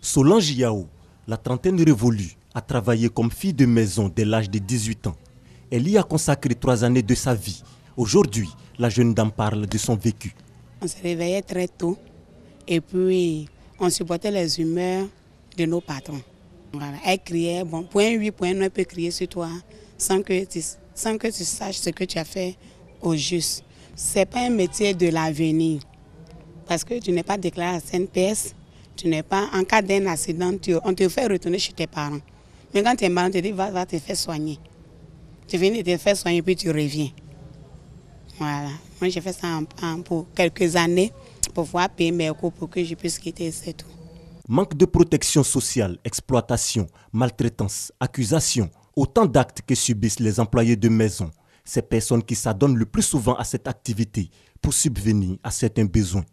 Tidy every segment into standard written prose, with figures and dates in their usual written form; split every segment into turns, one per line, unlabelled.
Solange Yao, la trentaine révolue, a travaillé comme fille de maison dès l'âge de 18 ans. Elle y a consacré 3 années de sa vie. Aujourd'hui, la jeune dame parle de son vécu.
On se réveillait très tôt et puis on supportait les humeurs de nos patrons. Voilà. Elle criait, bon, point 8, point 9, elle peut crier sur toi sans que tu saches ce que tu as fait au juste. Ce n'est pas un métier de l'avenir parce que tu n'es pas déclaré à CNPS, tu n'es pas, en cas d'un accident, on te fait retourner chez tes parents. Mais quand tu es malade, on te dit va te faire soigner. Tu finis de te faire soigner puis tu reviens. Voilà. Moi j'ai fait ça pour quelques années pour pouvoir payer mes cours pour que je puisse quitter, c'est tout.
Manque de protection sociale, exploitation, maltraitance, accusation, autant d'actes que subissent les employés de maison. Ces personnes qui s'adonnent le plus souvent à cette activité pour subvenir à certains besoins.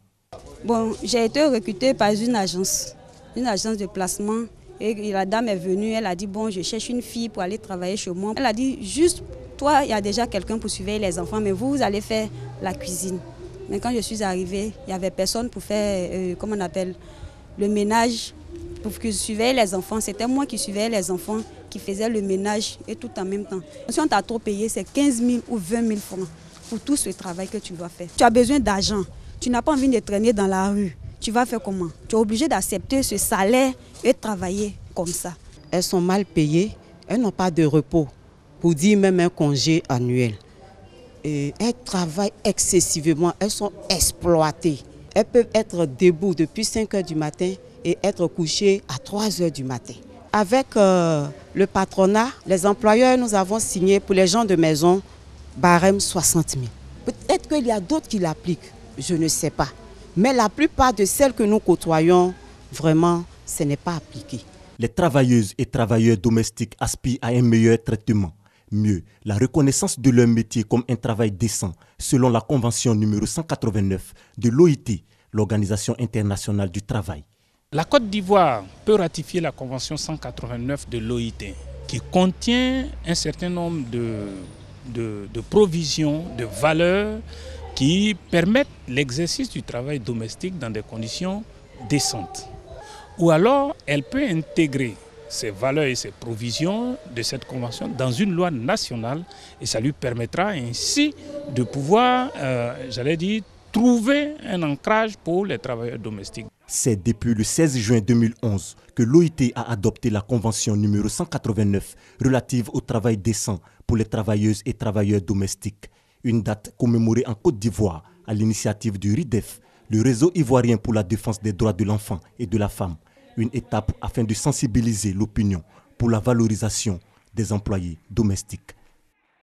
Bon, j'ai été recrutée par une agence de placement. Et la dame est venue, elle a dit, bon, je cherche une fille pour aller travailler chez moi. Elle a dit, juste, toi, il y a déjà quelqu'un pour surveiller les enfants, mais vous allez faire la cuisine. Mais quand je suis arrivée, il n'y avait personne pour faire, comment on appelle, le ménage, pour que je surveille les enfants. C'était moi qui surveillais les enfants, qui faisais le ménage et tout en même temps. Si on t'a trop payé, c'est 15 000 ou 20 000 francs pour tout ce travail que tu dois faire. Tu as besoin d'argent, tu n'as pas envie de traîner dans la rue. Tu vas faire comment? Tu es obligé d'accepter ce salaire et de travailler comme ça.
Elles sont mal payées, elles n'ont pas de repos, pour dire même un congé annuel. Et elles travaillent excessivement, elles sont exploitées. Elles peuvent être debout depuis 5 h du matin et être couchées à 3 h du matin. Avec le patronat, les employeurs, nous avons signé pour les gens de maison, barème 60 000. Peut-être qu'il y a d'autres qui l'appliquent, je ne sais pas. Mais la plupart de celles que nous côtoyons, vraiment, ce n'est pas appliqué.
Les travailleuses et travailleurs domestiques aspirent à un meilleur traitement. Mieux, la reconnaissance de leur métier comme un travail décent, selon la convention numéro 189 de l'OIT, l'Organisation internationale du travail.
La Côte d'Ivoire peut ratifier la convention 189 de l'OIT, qui contient un certain nombre de provisions, de valeurs, qui permettent l'exercice du travail domestique dans des conditions décentes. Ou alors, elle peut intégrer ces valeurs et ces provisions de cette convention dans une loi nationale et ça lui permettra ainsi de pouvoir, trouver un ancrage pour les travailleurs domestiques.
C'est depuis le 16 juin 2011 que l'OIT a adopté la convention numéro 189 relative au travail décent pour les travailleuses et travailleurs domestiques. Une date commémorée en Côte d'Ivoire à l'initiative du RIDEF, le réseau ivoirien pour la défense des droits de l'enfant et de la femme. Une étape afin de sensibiliser l'opinion pour la valorisation des employés domestiques.